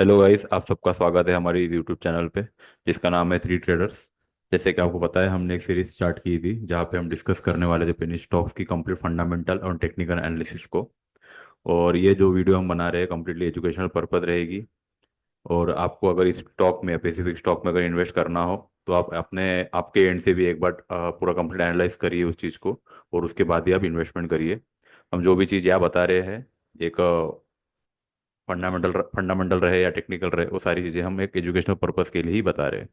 Hello guys, आप सबका स्वागत है हमारी यूट्यूब चैनल पे जिसका नाम है थ्री ट्रेडर्स। जैसे कि आपको पता है, हमने एक सीरीज स्टार्ट की थी जहाँ पे हम डिस्कस करने वाले थे पेनी स्टॉक्स की कंप्लीट फंडामेंटल और टेक्निकल एनालिसिस को। और ये जो वीडियो हम बना रहे हैं कम्प्लीटली एजुकेशनल पर्पज रहेगी। और आपको अगर इस स्टॉक में स्पेसिफिक स्टॉक में अगर इन्वेस्ट करना हो तो आप अपने आपके एंड से भी एक बार पूरा कंप्लीट एनालाइज करिए उस चीज़ को। और उसके बाद ही आप इन्वेस्टमेंट करिए। हम जो भी चीज़ यहाँ बता रहे हैं, एक फंडामेंटल फंडामेंटल रहे या टेक्निकल रहे, वो सारी चीज़ें हम एक एजुकेशनल पर्पस के लिए ही बता रहे हैं।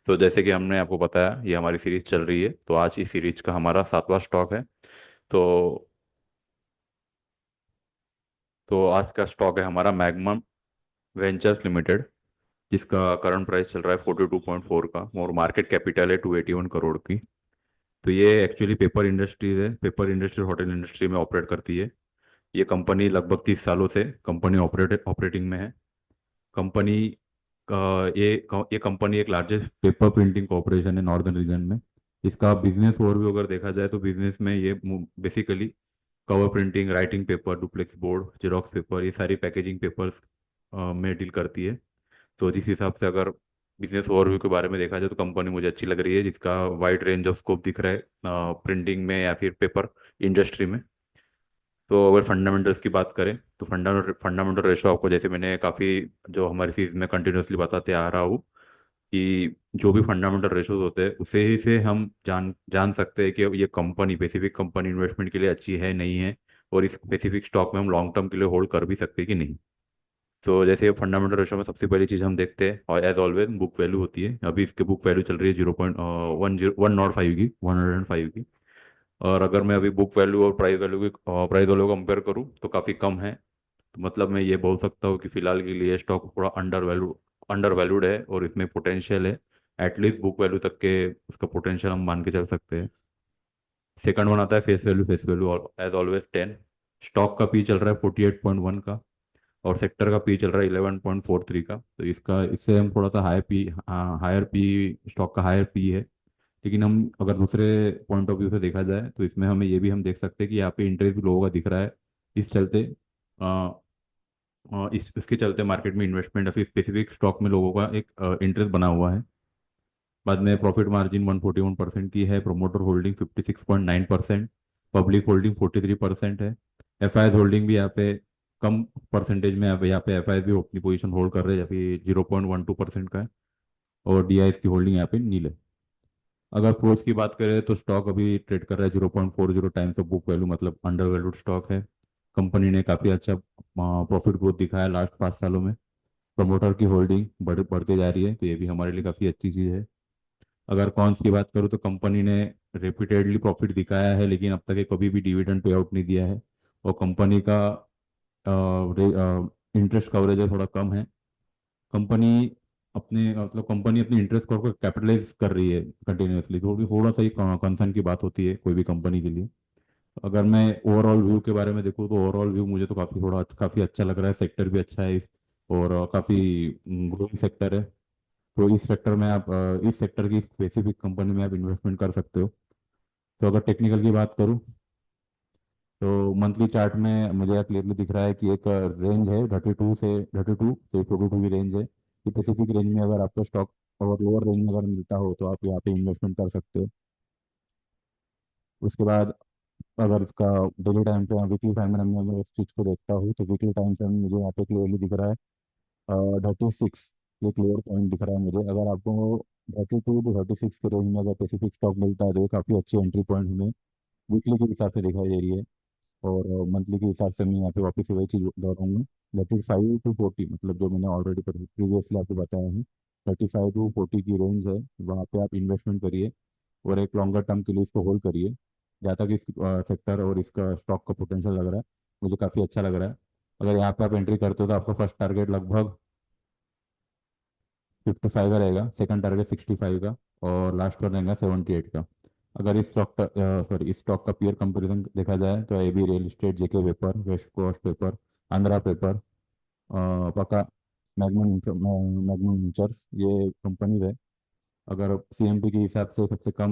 तो जैसे कि हमने आपको बताया, ये हमारी सीरीज चल रही है, तो आज इस सीरीज का हमारा 7वां स्टॉक है। तो आज का स्टॉक है हमारा मैग्मम वेंचर्स लिमिटेड, जिसका करंट प्राइस चल रहा है 42.4 का और मार्केट कैपिटल है 281 करोड़ की। तो ये एक्चुअली पेपर इंडस्ट्रीज है, पेपर इंडस्ट्री होटल इंडस्ट्री में ऑपरेट करती है। ये कंपनी लगभग 30 सालों से कंपनी ऑपरेटिंग में है। कंपनी का ये कंपनी एक लार्जेस्ट पेपर प्रिंटिंग कॉरपोरेशन है नॉर्दर्न रीजन में। इसका बिजनेस ओवरव्यू अगर देखा जाए तो बिजनेस में ये basically cover printing, writing paper, duplex board, xerox paper, ये सारी पैकेजिंग पेपर्स में डील करती है। तो जिस हिसाब से अगर बिजनेस ओवरव्यू के बारे में देखा जाए तो कंपनी मुझे अच्छी लग रही है, जिसका वाइड रेंज ऑफ स्कोप दिख रहा है प्रिंटिंग में या फिर पेपर इंडस्ट्री में। तो अगर फंडामेंटल्स की बात करें तो फंडामेंटल रेशो आपको, जैसे मैंने काफ़ी जो हमारी सीरीज में कंटिन्यूसली बताते आ रहा हूँ, कि जो भी फंडामेंटल रेशोज होते हैं उसे ही से हम जान जान सकते हैं कि ये कंपनी, स्पेसिफिक कंपनी इन्वेस्टमेंट के लिए अच्छी है नहीं है। और इस स्पेसिफिक स्टॉक में हम लॉन्ग टर्म के लिए होल्ड कर भी सकते हैं कि नहीं। तो जैसे फंडामेंटल रेशो में सबसे पहली चीज़ हम देखते हैं, और एज ऑलवेज बुक वैल्यू होती है। अभी इसकी बुक वैल्यू चल रही है 0.105 की, 105 की। और अगर मैं अभी बुक वैल्यू और प्राइस वैल्यू कंपेयर करूँ तो काफ़ी कम है। तो मतलब मैं ये बोल सकता हूँ कि फिलहाल के लिए स्टॉक थोड़ा अंडर वैल्यूड है और इसमें पोटेंशियल है। एटलीस्ट बुक वैल्यू तक के उसका पोटेंशियल हम मान के चल सकते हैं। सेकंड वन आता है face value as always 10। Stock का पी चल रहा है 48.1 का, और सेक्टर का पी चल रहा है 11.43 का। तो इसका इससे हम थोड़ा सा हायर पी, स्टॉक का हायर पी है। लेकिन हम अगर दूसरे पॉइंट ऑफ व्यू से देखा जाए तो इसमें हमें ये भी हम देख सकते हैं कि यहाँ पे इंटरेस्ट भी लोगों का दिख रहा है। इस चलते इसके चलते मार्केट में इन्वेस्टमेंट या फिर स्पेसिफिक स्टॉक में लोगों का एक इंटरेस्ट बना हुआ है। बाद में प्रॉफिट मार्जिन 141% की है, प्रोमोटर होल्डिंग 56.9%, पब्लिक होल्डिंग 43% है। एफ आई होल्डिंग भी यहाँ पे कम परसेंटेज में, यहाँ पे एफ आई भी अपनी पोजीशन होल्ड कर रहे हैं, या फिर 0.12% का है। और डी आई की होल्डिंग यहाँ पे नील है। अगर प्रोस की बात करें तो स्टॉक अभी ट्रेड कर रहा है 0.40 टाइम्स ऑफ बुक वैल्यू, मतलब अंडर वैल्यूड स्टॉक है। कंपनी ने काफ़ी अच्छा प्रॉफिट ग्रोथ दिखाया लास्ट 5 सालों में। प्रमोटर की होल्डिंग बढ़ते जा रही है, तो ये भी हमारे लिए काफ़ी अच्छी चीज़ है। अगर कॉन्स की बात करूँ तो कंपनी ने रिपीटेडली प्रॉफिट दिखाया है, लेकिन अब तक ये कभी भी डिविडेंड पे आउट नहीं दिया है। और कंपनी का इंटरेस्ट कवरेज है थोड़ा कम है। कंपनी कंपनी अपनी इंटरेस्ट को कैपिटलाइज कर रही है कंटिन्यूअसली, तो भी थोड़ा सा ही कंसर्न की बात होती है कोई भी कंपनी के लिए। अगर मैं ओवरऑल व्यू के बारे में देखूँ तो ओवरऑल व्यू मुझे तो काफ़ी अच्छा लग रहा है। सेक्टर भी अच्छा है और काफ़ी ग्रोइंग सेक्टर है। तो इस सेक्टर में आप इस सेक्टर की स्पेसिफिक कंपनी में आप इन्वेस्टमेंट कर सकते हो। तो अगर टेक्निकल की बात करूँ तो मंथली चार्ट में मुझे क्लियरली दिख रहा है कि एक रेंज है 32 से 42 की रेंज है। स्पेसिफिक रेंज में अगर आपको स्टॉक और लोअर रेंज में अगर मिलता हो तो आप यहाँ पे इन्वेस्टमेंट कर सकते हो। उसके बाद अगर इसका डेली टाइम पे, वीकली टाइम में मैं उस चीज़ को देखता हूँ तो वीकली टाइम पे मुझे यहाँ पे क्लियरली दिख रहा है 36। ये क्लियर पॉइंट दिख रहा है मुझे। अगर आपको 32 to 36 के रेंज में अगर स्पेसिफिक स्टॉक मिलता है तो ये काफ़ी अच्छी एंट्री पॉइंट हमें वीकली के हिसाब से दिखाई दे रही है। और मंथली के हिसाब से मैं यहाँ पे वापस से वही चीज़ दोहराऊंगा। 35 to 40, मतलब जो मैंने ऑलरेडी प्रीवियसली आपको बताया है, 35 to 40 की रेंज है। वहाँ पे आप इन्वेस्टमेंट करिए और एक लॉन्गर टर्म के लिए इसको होल्ड करिए। जहाँ तक इस सेक्टर और इसका स्टॉक का पोटेंशियल लग रहा है, मुझे काफ़ी अच्छा लग रहा है। अगर यहाँ पे आप एंट्री करते हो तो आपका फर्स्ट टारगेट लगभग 55 का रहेगा, सेकंड टारगेट 65 का, और लास्ट का रहेगा 78 का। अगर इस स्टॉक का इस स्टॉक का पीयर कंपैरिजन देखा जाए तो AB real estate, JK paper, west coast paper, Andhra paper, Pakka, magnum ventures, ये कंपनीज है। अगर सीएमपी के हिसाब से सबसे कम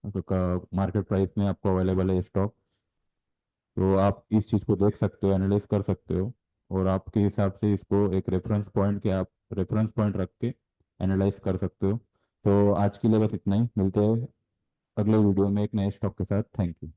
मार्केट प्राइस में आपको अवेलेबल है स्टॉक, तो आप इस चीज़ को देख सकते हो, एनालाइज कर सकते हो। और आपके हिसाब से इसको एक रेफरेंस पॉइंट के आप रेफरेंस पॉइंट रख के एनालाइज कर सकते हो। तो आज के लिए बस इतना ही, मिलते हैं अगले वीडियो में एक नए स्टॉक के साथ। Thank you.